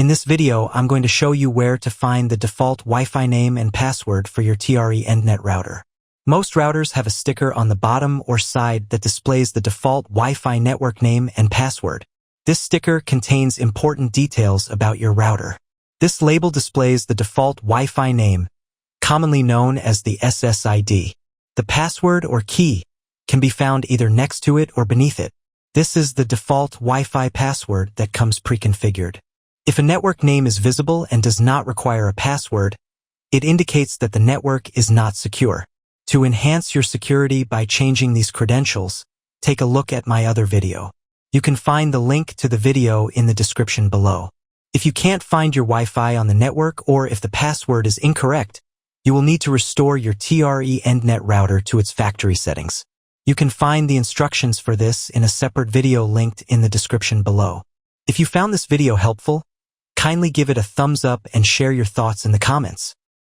In this video, I'm going to show you where to find the default Wi-Fi name and password for your TRENdet router. Most routers have a sticker on the bottom or side that displays the default Wi-Fi network name and password. This sticker contains important details about your router. This label displays the default Wi-Fi name, commonly known as the SSID. The password or key can be found either next to it or beneath it. This is the default Wi-Fi password that comes pre-configured. If a network name is visible and does not require a password, it indicates that the network is not secure. To enhance your security by changing these credentials, take a look at my other video. You can find the link to the video in the description below. If you can't find your Wi-Fi on the network or if the password is incorrect, you will need to restore your TRENdet router to its factory settings. You can find the instructions for this in a separate video linked in the description below. If you found this video helpful, kindly give it a thumbs up and share your thoughts in the comments.